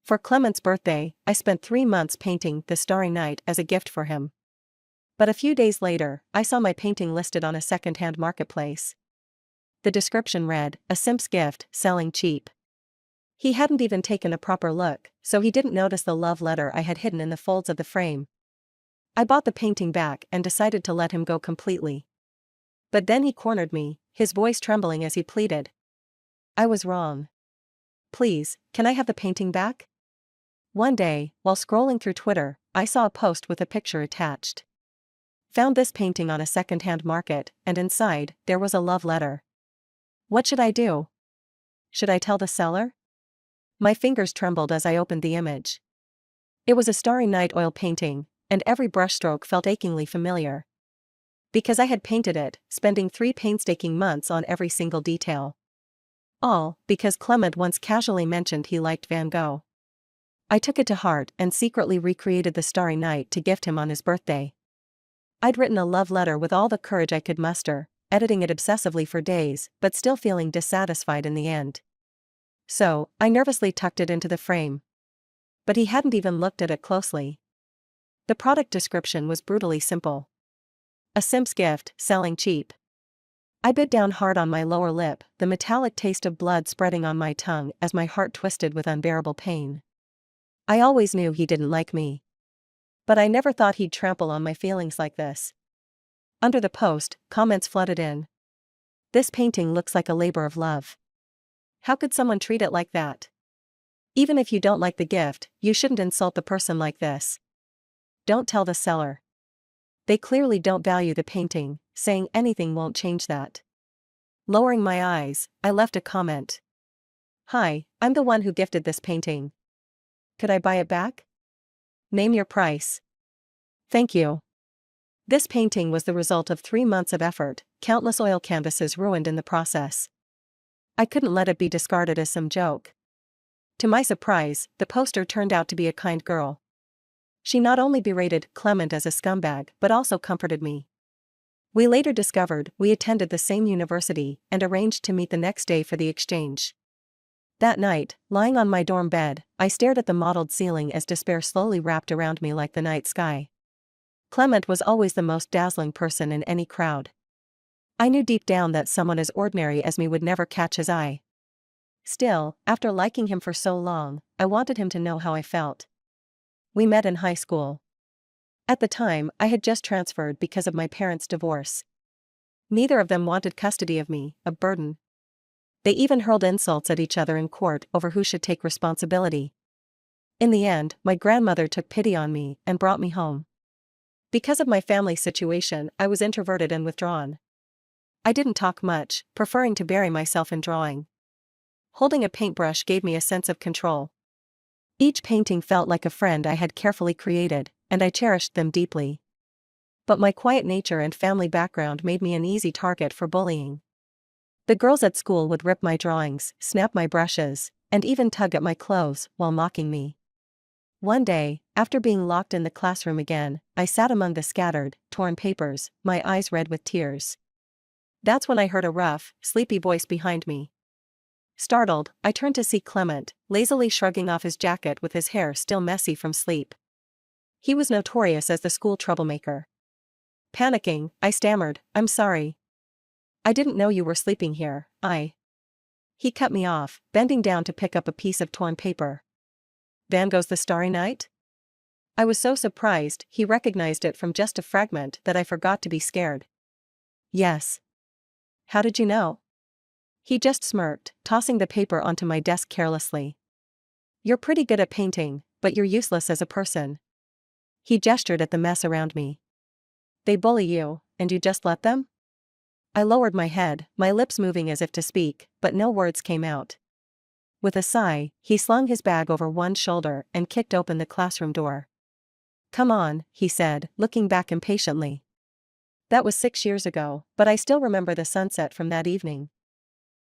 For Clement's birthday, I spent 3 months painting The Starry Night as a gift for him. But a few days later, I saw my painting listed on a second-hand marketplace. The description read, "A simp's gift, selling cheap." He hadn't even taken a proper look, so he didn't notice the love letter I had hidden in the folds of the frame. I bought the painting back and decided to let him go completely. But then he cornered me, his voice trembling as he pleaded. I was wrong. Please, can I have the painting back? One day, while scrolling through Twitter, I saw a post with a picture attached. Found this painting on a second-hand market, and inside, there was a love letter. What should I do? Should I tell the seller? My fingers trembled as I opened the image. It was a Starry Night oil painting, and every brushstroke felt achingly familiar. Because I had painted it, spending 3 painstaking months on every single detail. All because Clement once casually mentioned he liked Van Gogh. I took it to heart and secretly recreated the Starry Night to gift him on his birthday. I'd written a love letter with all the courage I could muster, editing it obsessively for days, but still feeling dissatisfied in the end. So, I nervously tucked it into the frame. But he hadn't even looked at it closely. The product description was brutally simple. A simp's gift, selling cheap. I bit down hard on my lower lip, the metallic taste of blood spreading on my tongue as my heart twisted with unbearable pain. I always knew he didn't like me. But I never thought he'd trample on my feelings like this. Under the post, comments flooded in. This painting looks like a labor of love. How could someone treat it like that? Even if you don't like the gift, you shouldn't insult the person like this. Don't tell the seller. They clearly don't value the painting, saying anything won't change that. Lowering my eyes, I left a comment. Hi, I'm the one who gifted this painting. Could I buy it back? Name your price. Thank you. This painting was the result of 3 months of effort, countless oil canvases ruined in the process. I couldn't let it be discarded as some joke. To my surprise, the poster turned out to be a kind girl. She not only berated Clement as a scumbag but also comforted me. We later discovered we attended the same university and arranged to meet the next day for the exchange. That night, lying on my dorm bed, I stared at the mottled ceiling as despair slowly wrapped around me like the night sky. Clement was always the most dazzling person in any crowd. I knew deep down that someone as ordinary as me would never catch his eye. Still, after liking him for so long, I wanted him to know how I felt. We met in high school. At the time, I had just transferred because of my parents' divorce. Neither of them wanted custody of me, a burden. They even hurled insults at each other in court over who should take responsibility. In the end, my grandmother took pity on me and brought me home. Because of my family situation, I was introverted and withdrawn. I didn't talk much, preferring to bury myself in drawing. Holding a paintbrush gave me a sense of control. Each painting felt like a friend I had carefully created, and I cherished them deeply. But my quiet nature and family background made me an easy target for bullying. The girls at school would rip my drawings, snap my brushes, and even tug at my clothes while mocking me. One day, after being locked in the classroom again, I sat among the scattered, torn papers, my eyes red with tears. That's when I heard a rough, sleepy voice behind me. Startled, I turned to see Clement, lazily shrugging off his jacket with his hair still messy from sleep. He was notorious as the school troublemaker. Panicking, I stammered, "I'm sorry. I didn't know you were sleeping here, He cut me off, bending down to pick up a piece of torn paper. Van Gogh's The Starry Night? I was so surprised he recognized it from just a fragment that I forgot to be scared. Yes. How did you know? He just smirked, tossing the paper onto my desk carelessly. You're pretty good at painting, but you're useless as a person. He gestured at the mess around me. They bully you, and you just let them? I lowered my head, my lips moving as if to speak, but no words came out. With a sigh, he slung his bag over one shoulder and kicked open the classroom door. Come on, he said, looking back impatiently. That was 6 years ago, but I still remember the sunset from that evening.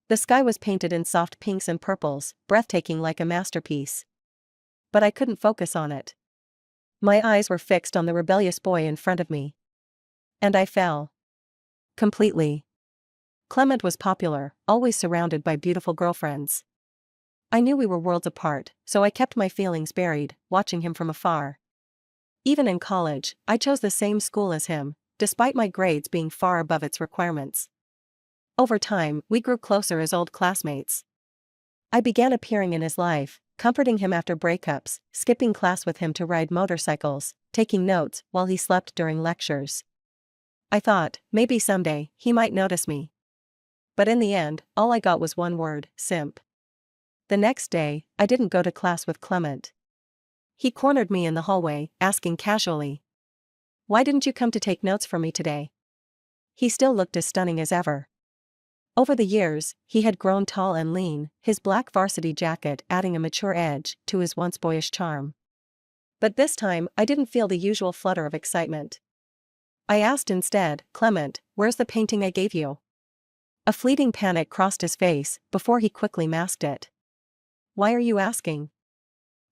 The sky was painted in soft pinks and purples, breathtaking like a masterpiece. But I couldn't focus on it. My eyes were fixed on the rebellious boy in front of me. And I fell. Completely. Clement was popular, always surrounded by beautiful girlfriends. I knew we were worlds apart, so I kept my feelings buried, watching him from afar. Even in college, I chose the same school as him, despite my grades being far above its requirements. Over time, we grew closer as old classmates. I began appearing in his life, comforting him after breakups, skipping class with him to ride motorcycles, taking notes while he slept during lectures. I thought, maybe someday, he might notice me. But in the end, all I got was one word: simp. The next day, I didn't go to class with Clement. He cornered me in the hallway, asking casually, "Why didn't you come to take notes for me today?" He still looked as stunning as ever. Over the years, he had grown tall and lean, his black varsity jacket adding a mature edge to his once boyish charm. But this time, I didn't feel the usual flutter of excitement. I asked instead, "Clement, where's the painting I gave you?" A fleeting panic crossed his face, before he quickly masked it. "Why are you asking?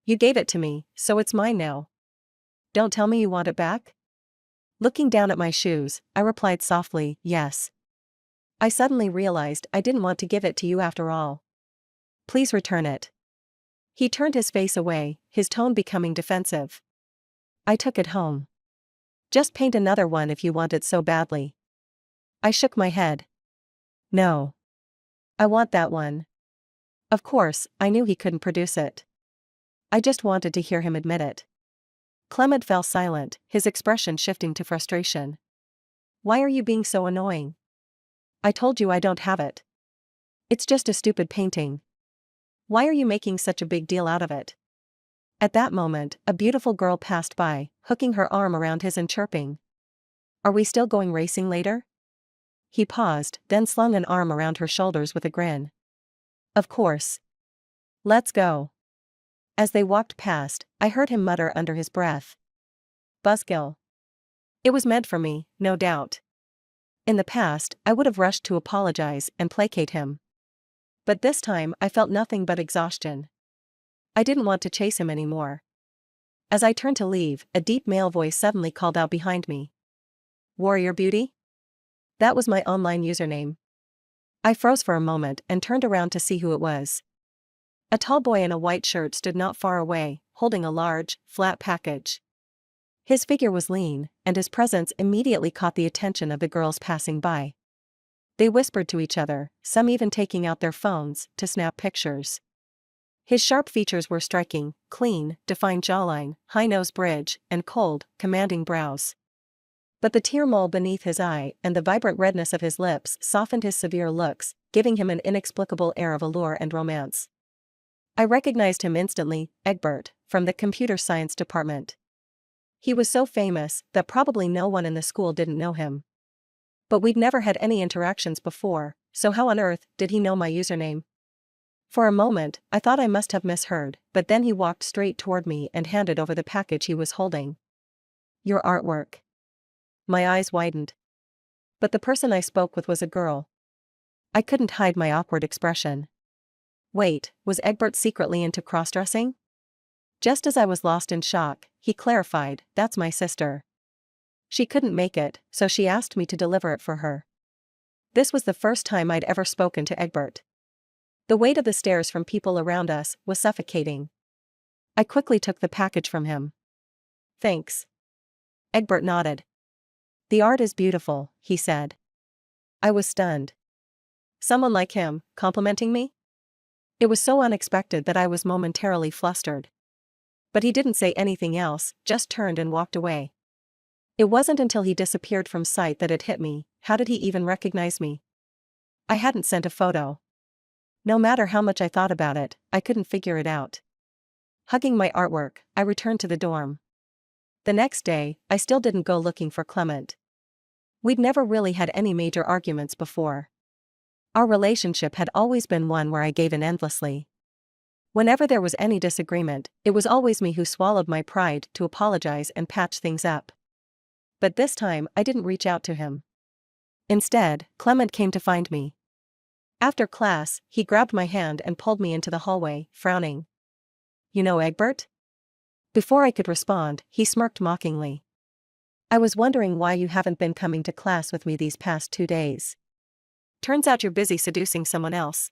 You gave it to me, so it's mine now. Don't tell me you want it back?" Looking down at my shoes, I replied softly, "Yes." I suddenly realized I didn't want to give it to you after all. "Please return it." He turned his face away, his tone becoming defensive. I took it home. "Just paint another one if you want it so badly." I shook my head. "No. I want that one." Of course, I knew he couldn't produce it. I just wanted to hear him admit it. Clement fell silent, his expression shifting to frustration. "Why are you being so annoying? I told you I don't have it. It's just a stupid painting. Why are you making such a big deal out of it?" At that moment, a beautiful girl passed by, hooking her arm around his and chirping, "Are we still going racing later?" He paused, then slung an arm around her shoulders with a grin. "Of course. Let's go." As they walked past, I heard him mutter under his breath, "Buzzkill." It was meant for me, no doubt. In the past, I would have rushed to apologize and placate him. But this time I felt nothing but exhaustion. I didn't want to chase him anymore. As I turned to leave, a deep male voice suddenly called out behind me, "Warrior Beauty?" That was my online username. I froze for a moment and turned around to see who it was. A tall boy in a white shirt stood not far away, holding a large, flat package. His figure was lean, and his presence immediately caught the attention of the girls passing by. They whispered to each other, some even taking out their phones to snap pictures. His sharp features were striking: clean, defined jawline, high nose bridge, and cold, commanding brows. But the tear mole beneath his eye and the vibrant redness of his lips softened his severe looks, giving him an inexplicable air of allure and romance. I recognized him instantly: Egbert, from the computer science department. He was so famous that probably no one in the school didn't know him. But we'd never had any interactions before, so how on earth did he know my username? For a moment, I thought I must have misheard, but then he walked straight toward me and handed over the package he was holding. "Your artwork." My eyes widened. But the person I spoke with was a girl. I couldn't hide my awkward expression. Wait, was Egbert secretly into cross-dressing? Just as I was lost in shock, he clarified, "That's my sister. She couldn't make it, so she asked me to deliver it for her." This was the first time I'd ever spoken to Egbert. The weight of the stares from people around us was suffocating. I quickly took the package from him. "Thanks." Egbert nodded. "The art is beautiful," he said. I was stunned. Someone like him, complimenting me? It was so unexpected that I was momentarily flustered. But he didn't say anything else, just turned and walked away. It wasn't until he disappeared from sight that it hit me: how did he even recognize me? I hadn't sent a photo. No matter how much I thought about it, I couldn't figure it out. Hugging my artwork, I returned to the dorm. The next day, I still didn't go looking for Clement. We'd never really had any major arguments before. Our relationship had always been one where I gave in endlessly. Whenever there was any disagreement, it was always me who swallowed my pride to apologize and patch things up. But this time, I didn't reach out to him. Instead, Clement came to find me. After class, he grabbed my hand and pulled me into the hallway, frowning. "You know Egbert?" Before I could respond, he smirked mockingly. "I was wondering why you haven't been coming to class with me these past 2 days. Turns out you're busy seducing someone else."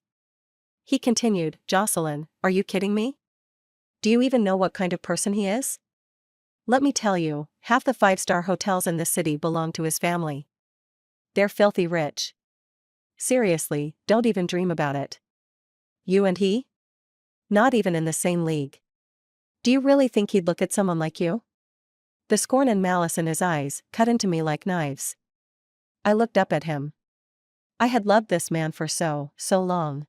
He continued, Jocelyn, are you kidding me? Do you even know what kind of person he is? Let me tell you, half the five-star hotels in the city belong to his family. They're filthy rich. Seriously, don't even dream about it. You and he? Not even in the same league. Do you really think he'd look at someone like you? The scorn and malice in his eyes cut into me like knives. I looked up at him. I had loved this man for so long.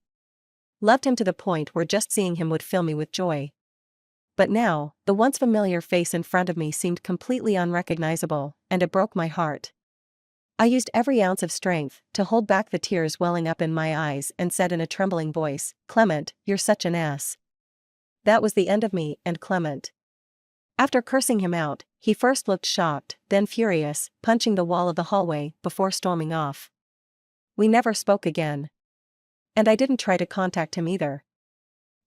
Loved him to the point where just seeing him would fill me with joy. But now, the once familiar face in front of me seemed completely unrecognizable, and it broke my heart. I used every ounce of strength to hold back the tears welling up in my eyes and said in a trembling voice, Clement, you're such an ass. That was the end of me and Clement. After cursing him out, he first looked shocked, then furious, punching the wall of the hallway before storming off. We never spoke again. And I didn't try to contact him either.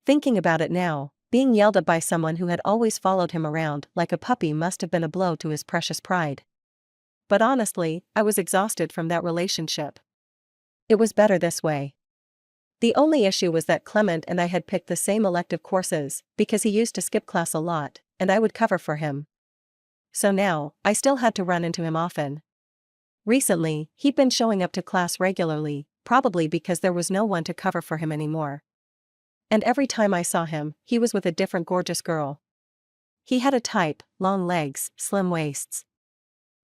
Thinking about it now, being yelled at by someone who had always followed him around like a puppy must have been a blow to his precious pride. But honestly, I was exhausted from that relationship. It was better this way. The only issue was that Clement and I had picked the same elective courses, because he used to skip class a lot, and I would cover for him. So now, I still had to run into him often. Recently, he'd been showing up to class regularly, probably because there was no one to cover for him anymore. And every time I saw him, he was with a different gorgeous girl. He had a type, long legs, slim waists.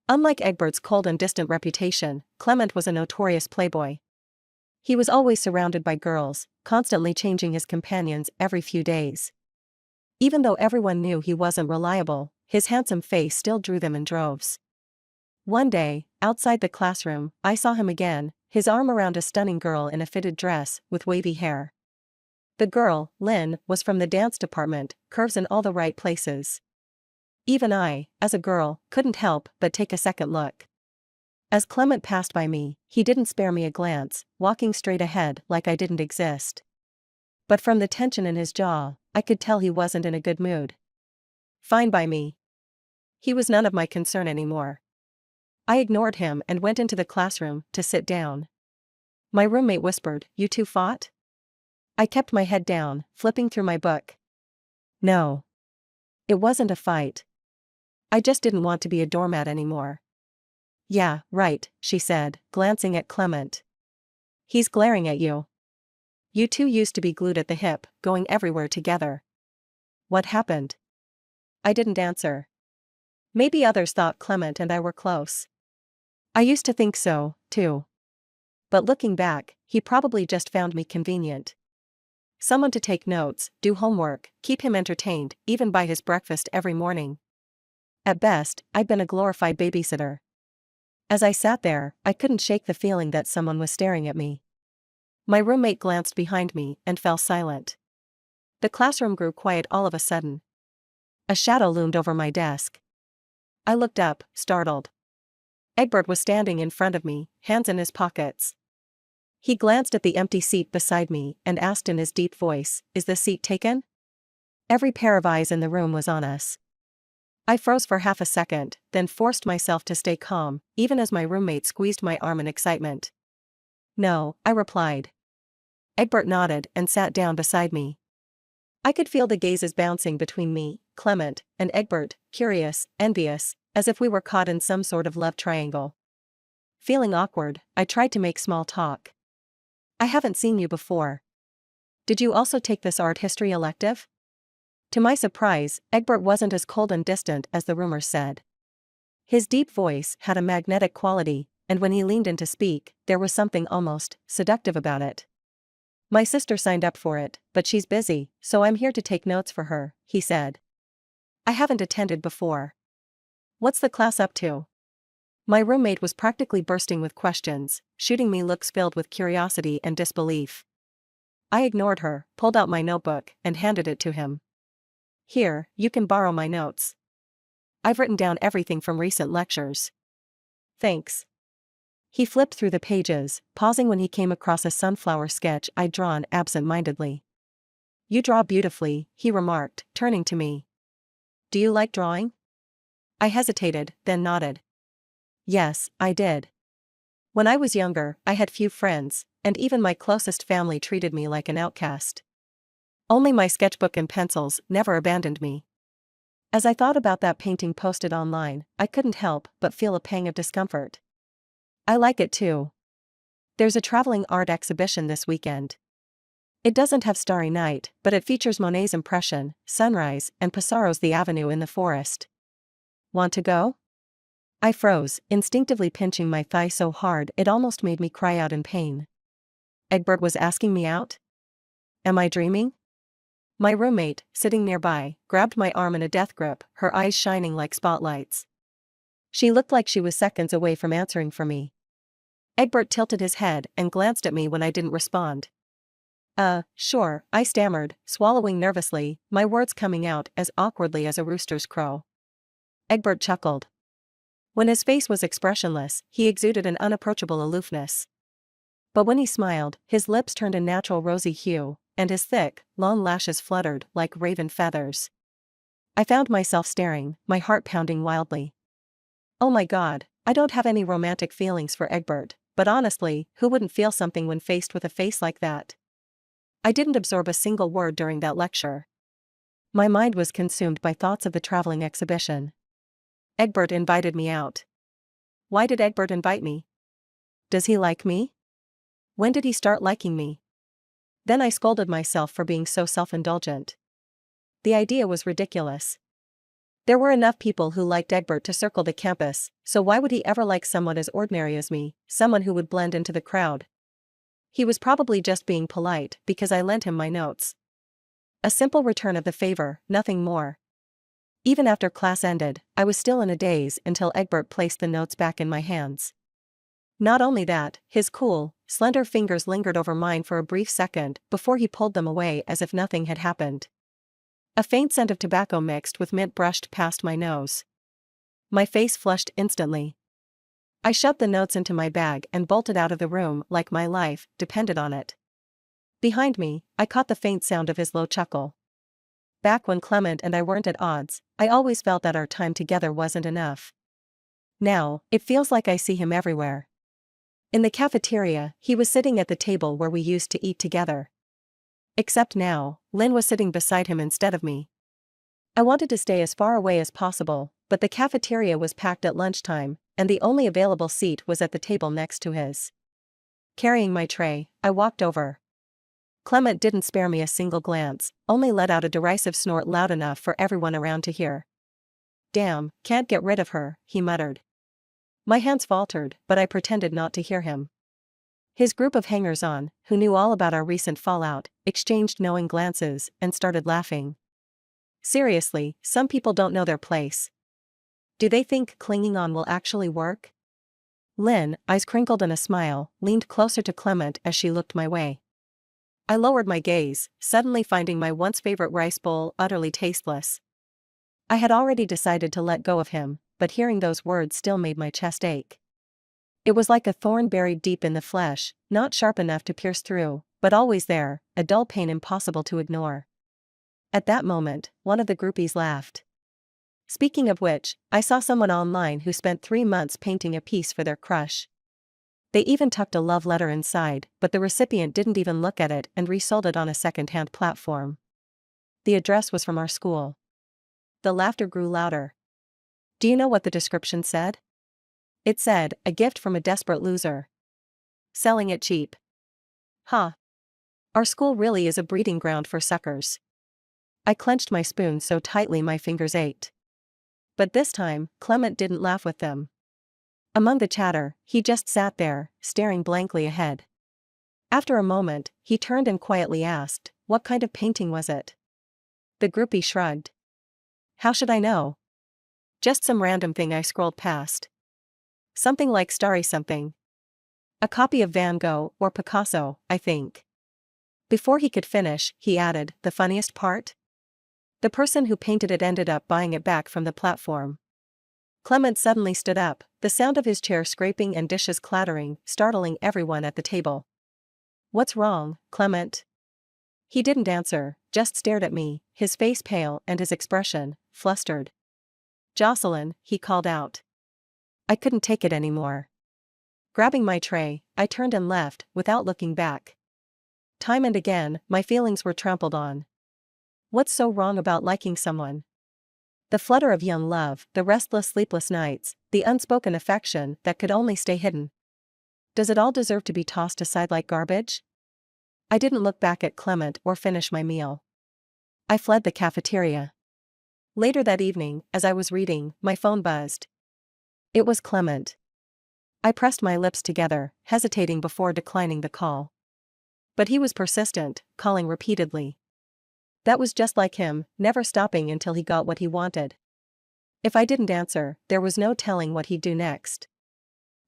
Unlike Egbert's cold and distant reputation, Clement was a notorious playboy. He was always surrounded by girls, constantly changing his companions every few days. Even though everyone knew he wasn't reliable, his handsome face still drew them in droves. One day, outside the classroom, I saw him again, his arm around a stunning girl in a fitted dress with wavy hair. The girl, Lynn, was from the dance department, curves in all the right places. Even I, as a girl, couldn't help but take a second look. As Clement passed by me, he didn't spare me a glance, walking straight ahead like I didn't exist. But from the tension in his jaw, I could tell he wasn't in a good mood. Fine by me. He was none of my concern anymore. I ignored him and went into the classroom to sit down. My roommate whispered, "You two fought?" I kept my head down, flipping through my book. No. It wasn't a fight. I just didn't want to be a doormat anymore. Yeah, right, she said, glancing at Clement. He's glaring at you. You two used to be glued at the hip, going everywhere together. What happened? I didn't answer. Maybe others thought Clement and I were close. I used to think so, too. But looking back, he probably just found me convenient. Someone to take notes, do homework, keep him entertained, even buy his breakfast every morning. At best, I'd been a glorified babysitter. As I sat there, I couldn't shake the feeling that someone was staring at me. My roommate glanced behind me and fell silent. The classroom grew quiet all of a sudden. A shadow loomed over my desk. I looked up, startled. Egbert was standing in front of me, hands in his pockets. He glanced at the empty seat beside me and asked in his deep voice, "Is the seat taken?" Every pair of eyes in the room was on us. I froze for half a second, then forced myself to stay calm, even as my roommate squeezed my arm in excitement. "No," I replied. Egbert nodded and sat down beside me. I could feel the gazes bouncing between me, Clement, and Egbert, curious, envious, as if we were caught in some sort of love triangle. Feeling awkward, I tried to make small talk. "I haven't seen you before. Did you also take this art history elective?" To my surprise, Egbert wasn't as cold and distant as the rumors said. His deep voice had a magnetic quality, and when he leaned in to speak, there was something almost seductive about it. "My sister signed up for it, but she's busy, so I'm here to take notes for her," he said. "I haven't attended before. What's the class up to?" My roommate was practically bursting with questions, shooting me looks filled with curiosity and disbelief. I ignored her, pulled out my notebook, and handed it to him. "Here, you can borrow my notes. I've written down everything from recent lectures." "Thanks." He flipped through the pages, pausing when he came across a sunflower sketch I'd drawn absent-mindedly. "You draw beautifully," he remarked, turning to me. "Do you like drawing?" I hesitated, then nodded. Yes, I did. When I was younger, I had few friends, and even my closest family treated me like an outcast. Only my sketchbook and pencils never abandoned me. As I thought about that painting posted online, I couldn't help but feel a pang of discomfort. I like it too. There's a traveling art exhibition this weekend. It doesn't have Starry Night, but it features Monet's Impression, Sunrise, and Pissarro's The Avenue in the Forest. Want to go? I froze, instinctively pinching my thigh so hard it almost made me cry out in pain. Egbert was asking me out? Am I dreaming? My roommate, sitting nearby, grabbed my arm in a death grip, her eyes shining like spotlights. She looked like she was seconds away from answering for me. Egbert tilted his head and glanced at me when I didn't respond. Sure, I stammered, swallowing nervously, my words coming out as awkwardly as a rooster's crow. Egbert chuckled. When his face was expressionless, he exuded an unapproachable aloofness. But when he smiled, his lips turned a natural rosy hue, and his thick, long lashes fluttered like raven feathers. I found myself staring, my heart pounding wildly. Oh my God, I don't have any romantic feelings for Egbert, but honestly, who wouldn't feel something when faced with a face like that? I didn't absorb a single word during that lecture. My mind was consumed by thoughts of the traveling exhibition. Egbert invited me out. Why did Egbert invite me? Does he like me? When did he start liking me? Then I scolded myself for being so self-indulgent. The idea was ridiculous. There were enough people who liked Egbert to circle the campus, so why would he ever like someone as ordinary as me, someone who would blend into the crowd? He was probably just being polite because I lent him my notes. A simple return of the favor, nothing more. Even after class ended, I was still in a daze until Egbert placed the notes back in my hands. Not only that, his cool, slender fingers lingered over mine for a brief second before he pulled them away as if nothing had happened. A faint scent of tobacco mixed with mint brushed past my nose. My face flushed instantly. I shoved the notes into my bag and bolted out of the room like my life depended on it. Behind me, I caught the faint sound of his low chuckle. Back when Clement and I weren't at odds, I always felt that our time together wasn't enough. Now, it feels like I see him everywhere. In the cafeteria, he was sitting at the table where we used to eat together. Except now, Lynn was sitting beside him instead of me. I wanted to stay as far away as possible, but the cafeteria was packed at lunchtime, and the only available seat was at the table next to his. Carrying my tray, I walked over. Clement didn't spare me a single glance, only let out a derisive snort loud enough for everyone around to hear. Damn, can't get rid of her, he muttered. My hands faltered, but I pretended not to hear him. His group of hangers-on, who knew all about our recent fallout, exchanged knowing glances and started laughing. Seriously, some people don't know their place. Do they think clinging on will actually work? Lynn, eyes crinkled in a smile, leaned closer to Clement as she looked my way. I lowered my gaze, suddenly finding my once favorite rice bowl utterly tasteless. I had already decided to let go of him, but hearing those words still made my chest ache. It was like a thorn buried deep in the flesh, not sharp enough to pierce through, but always there, a dull pain impossible to ignore. At that moment, one of the groupies laughed. Speaking of which, I saw someone online who spent 3 months painting a piece for their crush. They even tucked a love letter inside, but the recipient didn't even look at it and resold it on a second-hand platform. The address was from our school. The laughter grew louder. Do you know what the description said? It said, a gift from a desperate loser. Selling it cheap. Huh. Our school really is a breeding ground for suckers. I clenched my spoon so tightly my fingers ached. But this time, Clement didn't laugh with them. Among the chatter, he just sat there, staring blankly ahead. After a moment, he turned and quietly asked, what kind of painting was it? The groupie shrugged. How should I know? Just some random thing I scrolled past. Something like Starry something. A copy of Van Gogh or Picasso, I think. Before he could finish, he added, the funniest part? The person who painted it ended up buying it back from the platform. Clement suddenly stood up, the sound of his chair scraping and dishes clattering, startling everyone at the table. What's wrong, Clement? He didn't answer, just stared at me, his face pale and his expression flustered. Jocelyn, he called out. I couldn't take it anymore. Grabbing my tray, I turned and left, without looking back. Time and again, my feelings were trampled on. What's so wrong about liking someone? The flutter of young love, the restless sleepless nights, the unspoken affection that could only stay hidden. Does it all deserve to be tossed aside like garbage? I didn't look back at Clement or finish my meal. I fled the cafeteria. Later that evening, as I was reading, my phone buzzed. It was Clement. I pressed my lips together, hesitating before declining the call. But he was persistent, calling repeatedly. That was just like him, never stopping until he got what he wanted. If I didn't answer, there was no telling what he'd do next.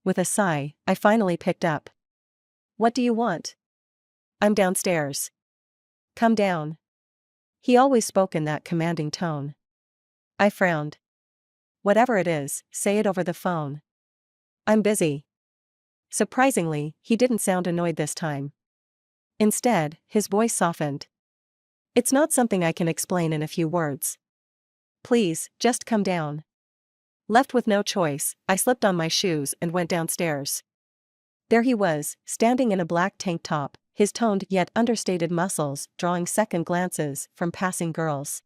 With a sigh, I finally picked up. What do you want? I'm downstairs. Come down. He always spoke in that commanding tone. I frowned. Whatever it is, say it over the phone. I'm busy. Surprisingly, he didn't sound annoyed this time. Instead, his voice softened. It's not something I can explain in a few words. Please, just come down. Left with no choice, I slipped on my shoes and went downstairs. There he was, standing in a black tank top, his toned yet understated muscles drawing second glances from passing girls.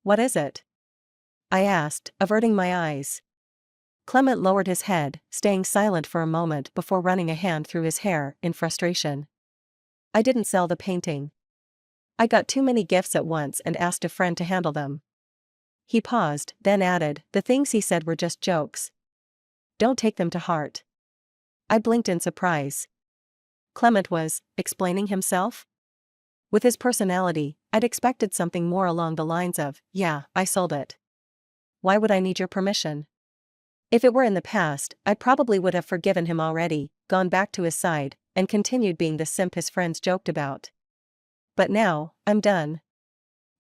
What is it? I asked, averting my eyes. Clement lowered his head, staying silent for a moment before running a hand through his hair in frustration. I didn't sell the painting. I got too many gifts at once and asked a friend to handle them. He paused, then added, the things he said were just jokes. Don't take them to heart. I blinked in surprise. Clement was explaining himself? With his personality, I'd expected something more along the lines of, yeah, I sold it. Why would I need your permission? If it were in the past, I probably would have forgiven him already, gone back to his side, and continued being the simp his friends joked about. But now, I'm done.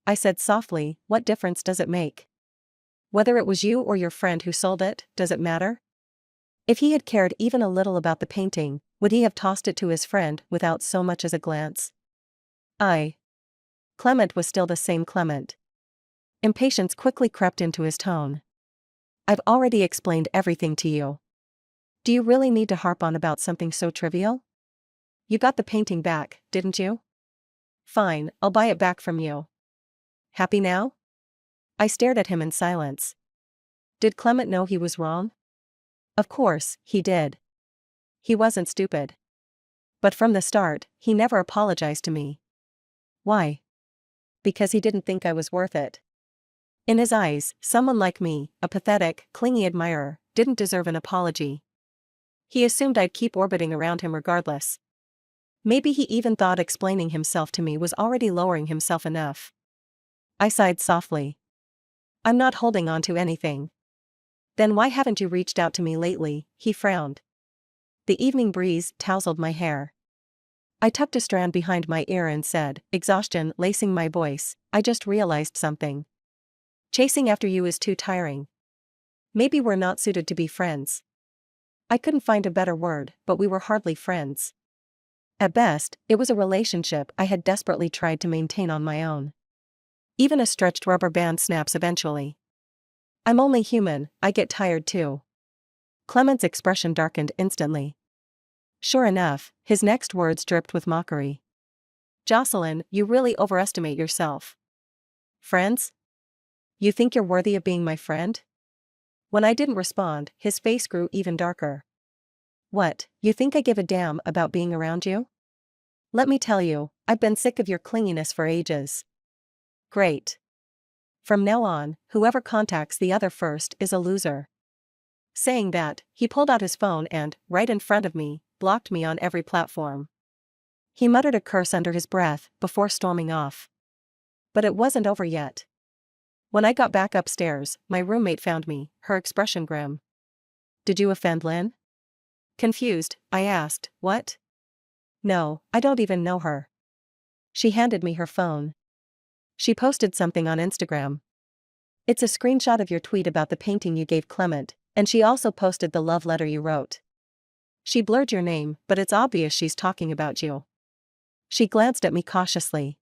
I said softly, what difference does it make? Whether it was you or your friend who sold it, does it matter? If he had cared even a little about the painting, would he have tossed it to his friend without so much as a glance? Clement was still the same Clement. Impatience quickly crept into his tone. I've already explained everything to you. Do you really need to harp on about something so trivial? You got the painting back, didn't you? Fine, I'll buy it back from you. Happy now? I stared at him in silence. Did Clement know he was wrong? Of course, he did. He wasn't stupid. But from the start, he never apologized to me. Why? Because he didn't think I was worth it. In his eyes, someone like me, a pathetic, clingy admirer, didn't deserve an apology. He assumed I'd keep orbiting around him regardless. Maybe he even thought explaining himself to me was already lowering himself enough. I sighed softly. I'm not holding on to anything. Then why haven't you reached out to me lately? He frowned. The evening breeze tousled my hair. I tucked a strand behind my ear and said, exhaustion lacing my voice, I just realized something. Chasing after you is too tiring. Maybe we're not suited to be friends. I couldn't find a better word, but we were hardly friends. At best, it was a relationship I had desperately tried to maintain on my own. Even a stretched rubber band snaps eventually. I'm only human, I get tired too. Clement's expression darkened instantly. Sure enough, his next words dripped with mockery. Jocelyn, you really overestimate yourself. Friends? You think you're worthy of being my friend? When I didn't respond, his face grew even darker. What, you think I give a damn about being around you? Let me tell you, I've been sick of your clinginess for ages. Great. From now on, whoever contacts the other first is a loser. Saying that, he pulled out his phone and, right in front of me, blocked me on every platform. He muttered a curse under his breath before storming off. But it wasn't over yet. When I got back upstairs, my roommate found me, her expression grim. Did you offend Lynn? Confused, I asked, what? No, I don't even know her. She handed me her phone. She posted something on Instagram. It's a screenshot of your tweet about the painting you gave Clement, and she also posted the love letter you wrote. She blurred your name, but it's obvious she's talking about you. She glanced at me cautiously.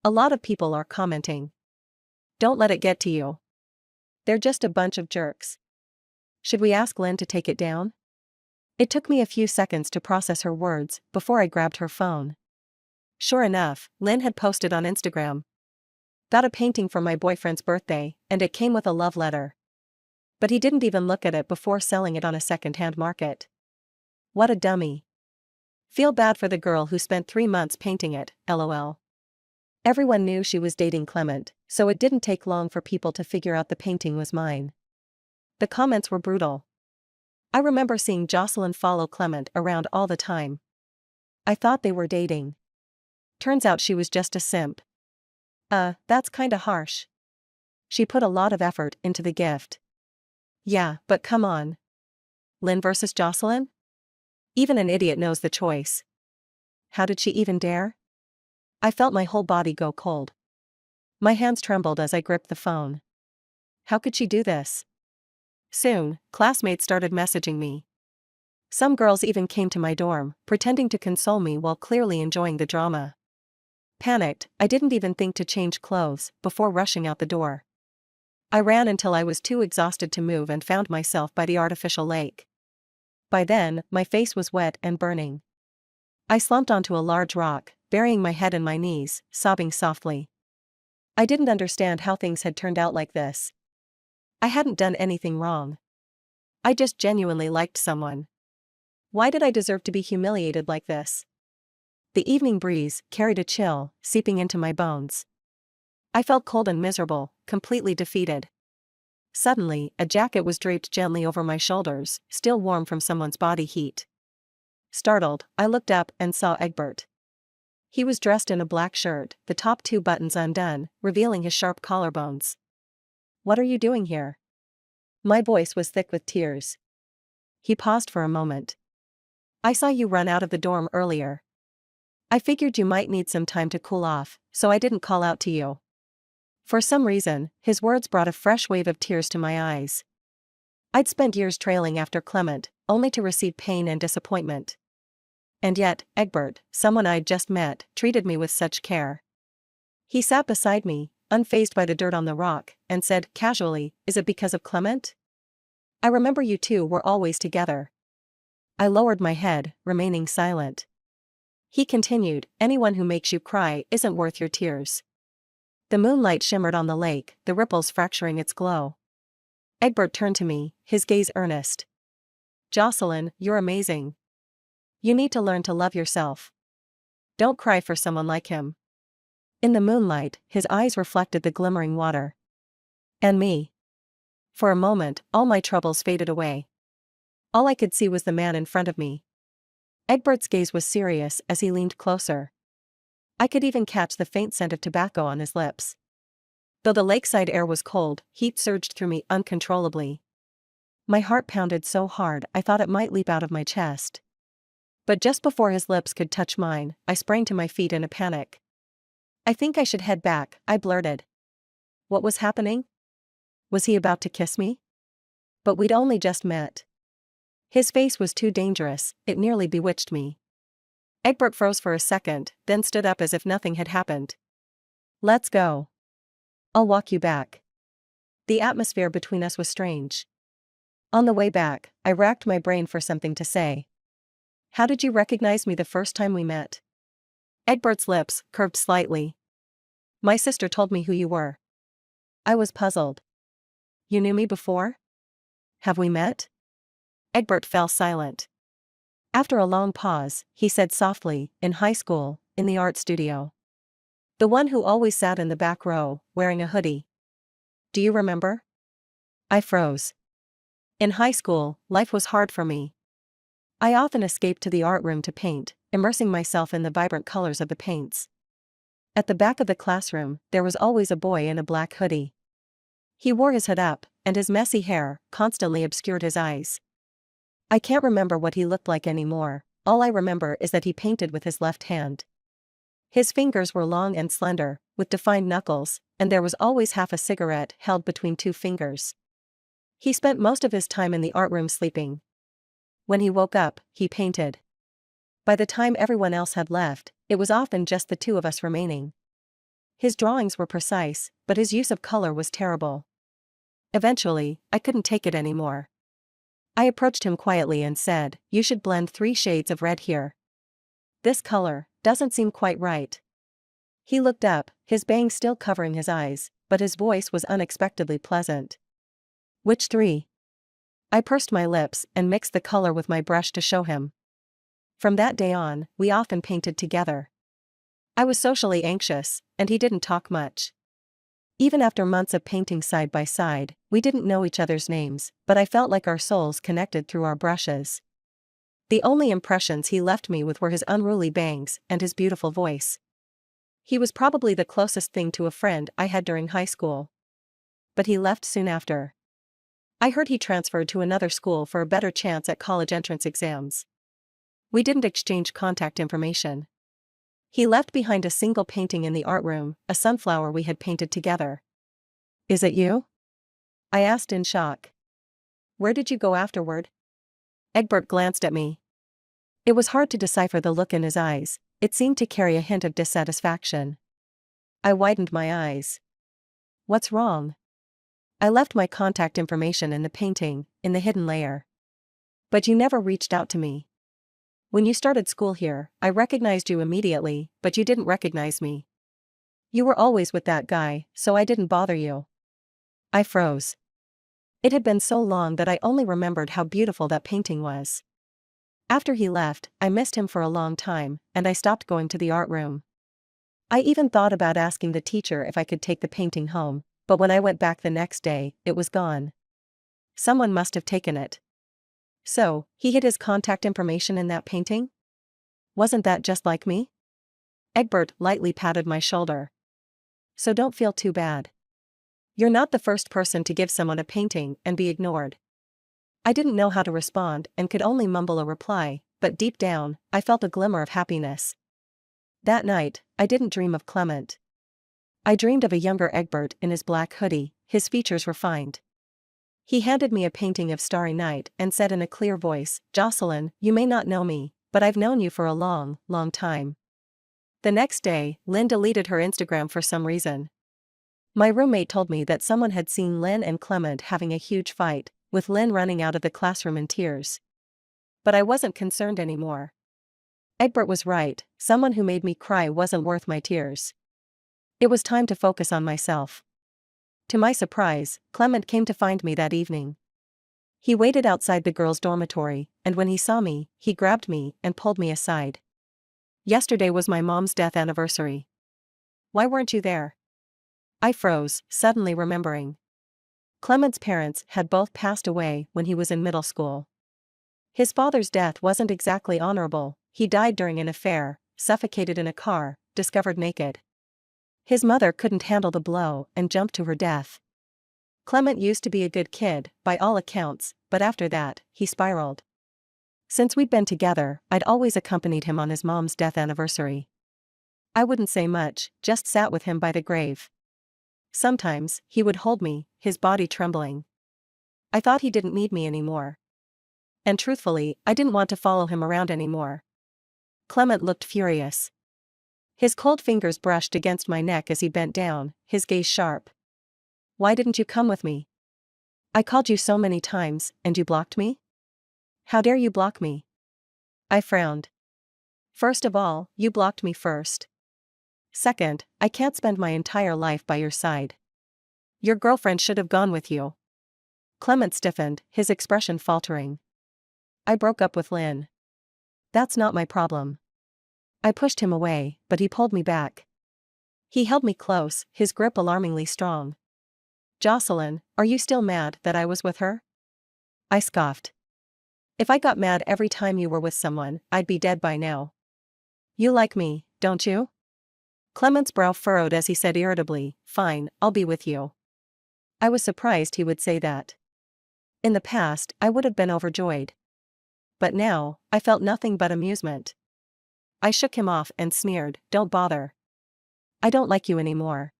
A lot of people are commenting. Don't let it get to you. They're just a bunch of jerks. Should we ask Lynn to take it down? It took me a few seconds to process her words before I grabbed her phone. Sure enough, Lynn had posted on Instagram. Got a painting for my boyfriend's birthday, and it came with a love letter. But he didn't even look at it before selling it on a second-hand market. What a dummy. Feel bad for the girl who spent 3 months painting it, lol. Everyone knew she was dating Clement, so it didn't take long for people to figure out the painting was mine. The comments were brutal. I remember seeing Jocelyn follow Clement around all the time. I thought they were dating. Turns out she was just a simp. That's kinda harsh. She put a lot of effort into the gift. Yeah, but come on. Lynn versus Jocelyn? Even an idiot knows the choice. How did she even dare? I felt my whole body go cold. My hands trembled as I gripped the phone. How could she do this? Soon, classmates started messaging me. Some girls even came to my dorm, pretending to console me while clearly enjoying the drama. Panicked, I didn't even think to change clothes before rushing out the door. I ran until I was too exhausted to move and found myself by the artificial lake. By then, my face was wet and burning. I slumped onto a large rock, burying my head in my knees, sobbing softly. I didn't understand how things had turned out like this. I hadn't done anything wrong. I just genuinely liked someone. Why did I deserve to be humiliated like this? The evening breeze carried a chill, seeping into my bones. I felt cold and miserable, completely defeated. Suddenly, a jacket was draped gently over my shoulders, still warm from someone's body heat. Startled, I looked up and saw Egbert. He was dressed in a black shirt, the top 2 buttons undone, revealing his sharp collarbones. What are you doing here? My voice was thick with tears. He paused for a moment. I saw you run out of the dorm earlier. I figured you might need some time to cool off, so I didn't call out to you. For some reason, his words brought a fresh wave of tears to my eyes. I'd spent years trailing after Clement, only to receive pain and disappointment. And yet, Egbert, someone I'd just met, treated me with such care. He sat beside me, unfazed by the dirt on the rock, and said casually, "Is it because of Clement? I remember you two were always together." I lowered my head, remaining silent. He continued, "Anyone who makes you cry isn't worth your tears." The moonlight shimmered on the lake, the ripples fracturing its glow. Egbert turned to me, his gaze earnest. "Jocelyn, you're amazing. You need to learn to love yourself. Don't cry for someone like him." In the moonlight, his eyes reflected the glimmering water. And me. For a moment, all my troubles faded away. All I could see was the man in front of me. Egbert's gaze was serious as he leaned closer. I could even catch the faint scent of tobacco on his lips. Though the lakeside air was cold, heat surged through me uncontrollably. My heart pounded so hard I thought it might leap out of my chest. But just before his lips could touch mine, I sprang to my feet in a panic. "I think I should head back," I blurted. What was happening? Was he about to kiss me? But we'd only just met. His face was too dangerous, it nearly bewitched me. Egbert froze for a second, then stood up as if nothing had happened. "Let's go. I'll walk you back." The atmosphere between us was strange. On the way back, I racked my brain for something to say. "How did you recognize me the first time we met?" Egbert's lips curved slightly. "My sister told me who you were." I was puzzled. "You knew me before? Have we met?" Egbert fell silent. After a long pause, he said softly, "In high school, in the art studio. The one who always sat in the back row, wearing a hoodie. Do you remember?" I froze. In high school, life was hard for me. I often escaped to the art room to paint, immersing myself in the vibrant colors of the paints. At the back of the classroom, there was always a boy in a black hoodie. He wore his hood up, and his messy hair constantly obscured his eyes. I can't remember what he looked like anymore, all I remember is that he painted with his left hand. His fingers were long and slender, with defined knuckles, and there was always half a cigarette held between 2 fingers. He spent most of his time in the art room sleeping. When he woke up, he painted. By the time everyone else had left, it was often just the 2 of us remaining. His drawings were precise, but his use of color was terrible. Eventually, I couldn't take it anymore. I approached him quietly and said, "You should blend 3 shades of red here. This color doesn't seem quite right." He looked up, his bangs still covering his eyes, but his voice was unexpectedly pleasant. "Which 3?" I pursed my lips and mixed the color with my brush to show him. From that day on, we often painted together. I was socially anxious, and he didn't talk much. Even after months of painting side by side, we didn't know each other's names, but I felt like our souls connected through our brushes. The only impressions he left me with were his unruly bangs and his beautiful voice. He was probably the closest thing to a friend I had during high school. But he left soon after. I heard he transferred to another school for a better chance at college entrance exams. We didn't exchange contact information. He left behind a single painting in the art room, a sunflower we had painted together. "Is it you?" I asked in shock. "Where did you go afterward?" Egbert glanced at me. It was hard to decipher the look in his eyes, it seemed to carry a hint of dissatisfaction. I widened my eyes. "What's wrong?" "I left my contact information in the painting, in the hidden layer. But you never reached out to me. When you started school here, I recognized you immediately, but you didn't recognize me. You were always with that guy, so I didn't bother you." I froze. It had been so long that I only remembered how beautiful that painting was. After he left, I missed him for a long time, and I stopped going to the art room. I even thought about asking the teacher if I could take the painting home, but when I went back the next day, it was gone. Someone must have taken it. So, he hid his contact information in that painting? Wasn't that just like me? Egbert lightly patted my shoulder. "So don't feel too bad. You're not the first person to give someone a painting and be ignored." I didn't know how to respond and could only mumble a reply, but deep down, I felt a glimmer of happiness. That night, I didn't dream of Clement. I dreamed of a younger Egbert in his black hoodie, his features refined. He handed me a painting of Starry Night and said in a clear voice, "Jocelyn, you may not know me, but I've known you for a long, long time." The next day, Lynn deleted her Instagram for some reason. My roommate told me that someone had seen Lynn and Clement having a huge fight, with Lynn running out of the classroom in tears. But I wasn't concerned anymore. Egbert was right, someone who made me cry wasn't worth my tears. It was time to focus on myself. To my surprise, Clement came to find me that evening. He waited outside the girls' dormitory, and when he saw me, he grabbed me and pulled me aside. "Yesterday was my mom's death anniversary. Why weren't you there?" I froze, suddenly remembering. Clement's parents had both passed away when he was in middle school. His father's death wasn't exactly honorable. He died during an affair, suffocated in a car, discovered naked. His mother couldn't handle the blow and jumped to her death. Clement used to be a good kid, by all accounts, but after that, he spiraled. Since we'd been together, I'd always accompanied him on his mom's death anniversary. I wouldn't say much, just sat with him by the grave. Sometimes, he would hold me, his body trembling. I thought he didn't need me anymore. And truthfully, I didn't want to follow him around anymore. Clement looked furious. His cold fingers brushed against my neck as he bent down, his gaze sharp. "Why didn't you come with me? I called you so many times, and you blocked me? How dare you block me?" I frowned. "First of all, you blocked me first. Second, I can't spend my entire life by your side. Your girlfriend should have gone with you." Clement stiffened, his expression faltering. "I broke up with Lynn. That's not my problem." I pushed him away, but he pulled me back. He held me close, his grip alarmingly strong. "Jocelyn, are you still mad that I was with her?" I scoffed. "If I got mad every time you were with someone, I'd be dead by now. You like me, don't you?" Clement's brow furrowed as he said irritably, "Fine, I'll be with you." I was surprised he would say that. In the past, I would have been overjoyed. But now, I felt nothing but amusement. I shook him off and sneered, "Don't bother. I don't like you anymore."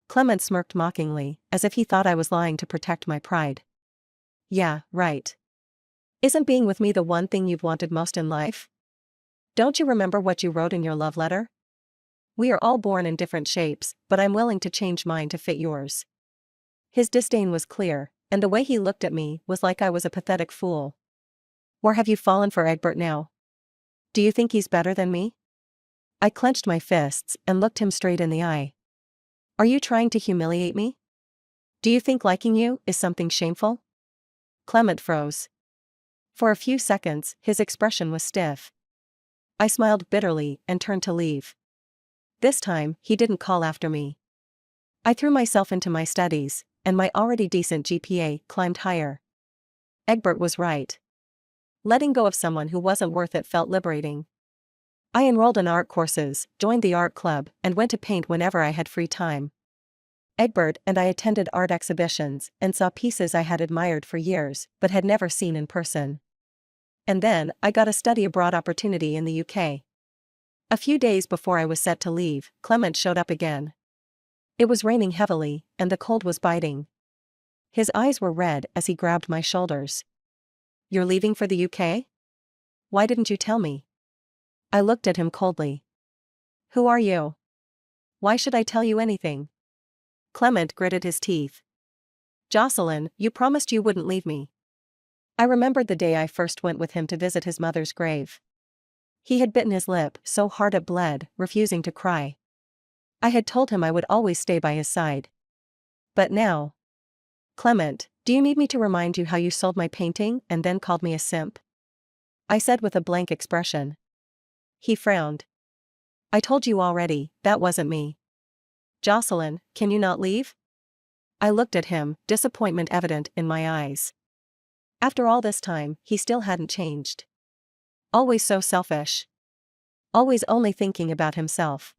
Clement smirked mockingly, as if he thought I was lying to protect my pride. "Yeah, right. Isn't being with me the one thing you've wanted most in life? Don't you remember what you wrote in your love letter? We are all born in different shapes, but I'm willing to change mine to fit yours." His disdain was clear, and the way he looked at me was like I was a pathetic fool. Or have you fallen for Egbert now? Do you think he's better than me? I clenched my fists and looked him straight in the eye. Are you trying to humiliate me? Do you think liking you is something shameful? Clement froze. For a few seconds, his expression was stiff. I smiled bitterly and turned to leave. This time, he didn't call after me. I threw myself into my studies, and my already decent GPA climbed higher. Egbert was right. Letting go of someone who wasn't worth it felt liberating. I enrolled in art courses, joined the art club, and went to paint whenever I had free time. Egbert and I attended art exhibitions and saw pieces I had admired for years but had never seen in person. And then, I got a study abroad opportunity in the UK. A few days before I was set to leave, Clement showed up again. It was raining heavily, and the cold was biting. His eyes were red as he grabbed my shoulders. You're leaving for the UK? Why didn't you tell me? I looked at him coldly. Who are you? Why should I tell you anything? Clement gritted his teeth. Jocelyn, you promised you wouldn't leave me. I remembered the day I first went with him to visit his mother's grave. He had bitten his lip so hard it bled, refusing to cry. I had told him I would always stay by his side. But now... Clement, do you need me to remind you how you sold my painting and then called me a simp? I said with a blank expression. He frowned. I told you already, that wasn't me. Jocelyn, can you not leave? I looked at him, disappointment evident in my eyes. After all this time, he still hadn't changed. Always so selfish. Always only thinking about himself.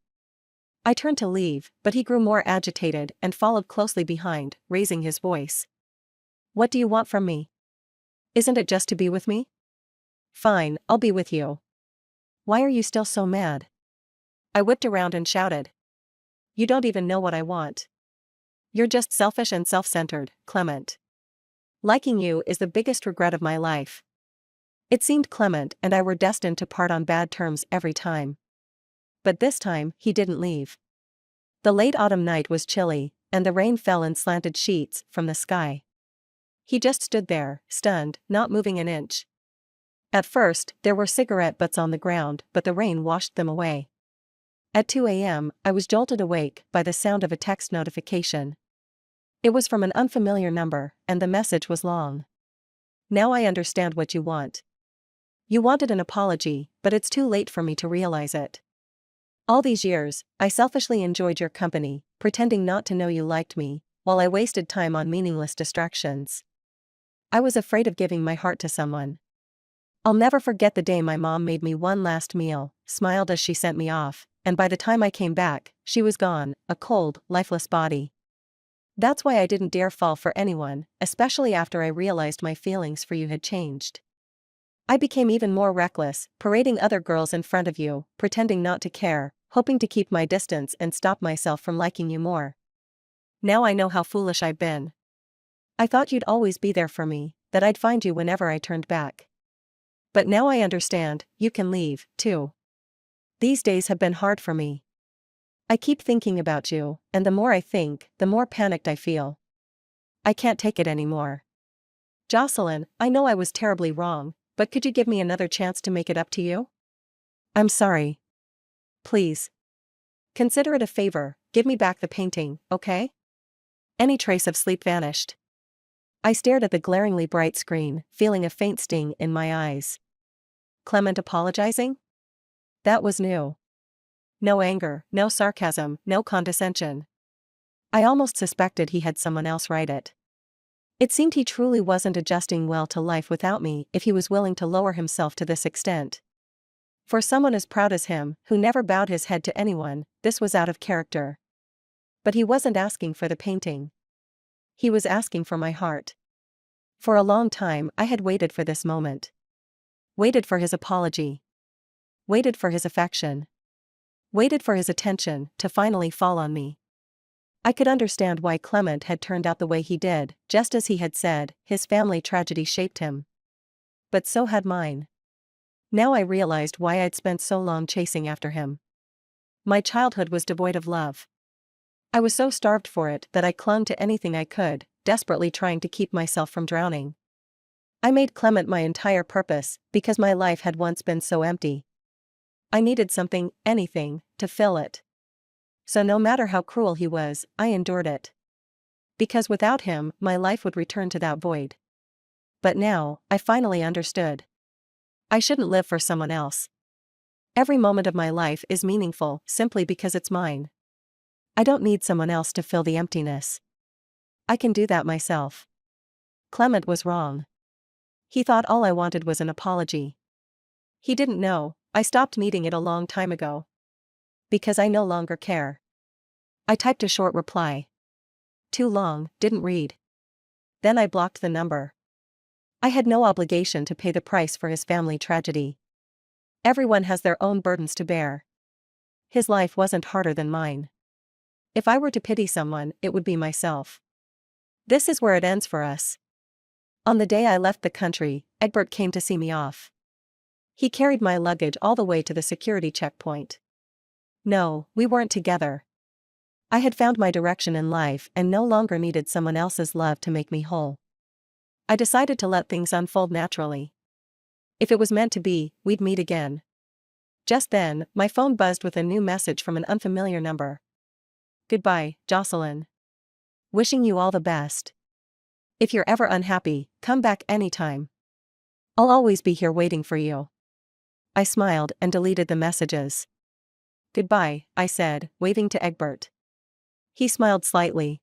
I turned to leave, but he grew more agitated and followed closely behind, raising his voice. What do you want from me? Isn't it just to be with me? Fine, I'll be with you. Why are you still so mad? I whipped around and shouted. You don't even know what I want. You're just selfish and self-centered, Clement. Liking you is the biggest regret of my life. It seemed Clement and I were destined to part on bad terms every time. But this time, he didn't leave. The late autumn night was chilly, and the rain fell in slanted sheets from the sky. He just stood there, stunned, not moving an inch. At first, there were cigarette butts on the ground, but the rain washed them away. At 2 a.m., I was jolted awake by the sound of a text notification. It was from an unfamiliar number, and the message was long. Now I understand what you want. You wanted an apology, but it's too late for me to realize it. All these years, I selfishly enjoyed your company, pretending not to know you liked me, while I wasted time on meaningless distractions. I was afraid of giving my heart to someone. I'll never forget the day my mom made me one last meal, smiled as she sent me off, and by the time I came back, she was gone, a cold, lifeless body. That's why I didn't dare fall for anyone, especially after I realized my feelings for you had changed. I became even more reckless, parading other girls in front of you, pretending not to care, hoping to keep my distance and stop myself from liking you more. Now I know how foolish I've been. I thought you'd always be there for me, that I'd find you whenever I turned back. But now I understand, you can leave, too. These days have been hard for me. I keep thinking about you, and the more I think, the more panicked I feel. I can't take it anymore. Jocelyn, I know I was terribly wrong, but could you give me another chance to make it up to you? I'm sorry. Please. Consider it a favor, give me back the painting, okay? Any trace of sleep vanished. I stared at the glaringly bright screen, feeling a faint sting in my eyes. Clement apologizing? That was new. No anger, no sarcasm, no condescension. I almost suspected he had someone else write it. It seemed he truly wasn't adjusting well to life without me if he was willing to lower himself to this extent. For someone as proud as him, who never bowed his head to anyone, this was out of character. But he wasn't asking for the painting. He was asking for my heart. For a long time I had waited for this moment. Waited for his apology. Waited for his affection. Waited for his attention to finally fall on me. I could understand why Clement had turned out the way he did, just as he had said, his family tragedy shaped him. But so had mine. Now I realized why I'd spent so long chasing after him. My childhood was devoid of love. I was so starved for it that I clung to anything I could, desperately trying to keep myself from drowning. I made Clement my entire purpose because my life had once been so empty. I needed something, anything, to fill it. So no matter how cruel he was, I endured it. Because without him, my life would return to that void. But now, I finally understood. I shouldn't live for someone else. Every moment of my life is meaningful simply because it's mine. I don't need someone else to fill the emptiness. I can do that myself. Clement was wrong. He thought all I wanted was an apology. He didn't know, I stopped needing it a long time ago. Because I no longer care. I typed a short reply. Too long, didn't read. Then I blocked the number. I had no obligation to pay the price for his family tragedy. Everyone has their own burdens to bear. His life wasn't harder than mine. If I were to pity someone, it would be myself. This is where it ends for us. On the day I left the country, Egbert came to see me off. He carried my luggage all the way to the security checkpoint. No, we weren't together. I had found my direction in life and no longer needed someone else's love to make me whole. I decided to let things unfold naturally. If it was meant to be, we'd meet again. Just then, my phone buzzed with a new message from an unfamiliar number. Goodbye, Jocelyn. Wishing you all the best. If you're ever unhappy, come back anytime. I'll always be here waiting for you. I smiled and deleted the messages. Goodbye, I said, waving to Egbert. He smiled slightly.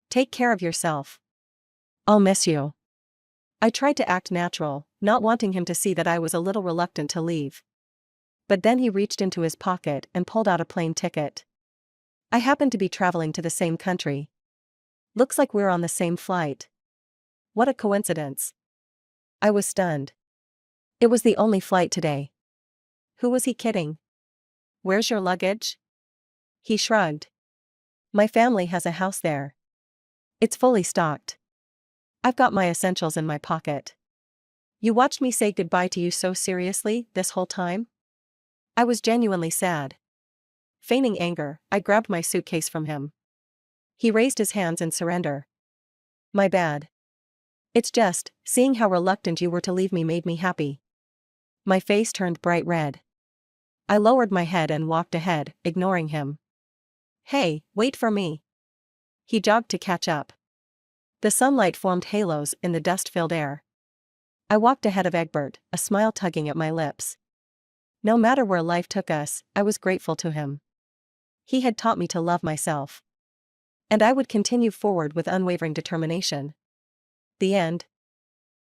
Take care of yourself. I'll miss you. I tried to act natural, not wanting him to see that I was a little reluctant to leave. But then he reached into his pocket and pulled out a plane ticket. I happened to be traveling to the same country. Looks like we're on the same flight. What a coincidence. I was stunned. It was the only flight today. Who was he kidding? Where's your luggage? He shrugged. My family has a house there. It's fully stocked. I've got my essentials in my pocket. You watched me say goodbye to you so seriously this whole time? I was genuinely sad. Feigning anger, I grabbed my suitcase from him. He raised his hands in surrender. My bad. It's just, seeing how reluctant you were to leave me made me happy. My face turned bright red. I lowered my head and walked ahead, ignoring him. Hey, wait for me. He jogged to catch up. The sunlight formed halos in the dust-filled air. I walked ahead of Egbert, a smile tugging at my lips. No matter where life took us, I was grateful to him. He had taught me to love myself. And I would continue forward with unwavering determination. The end.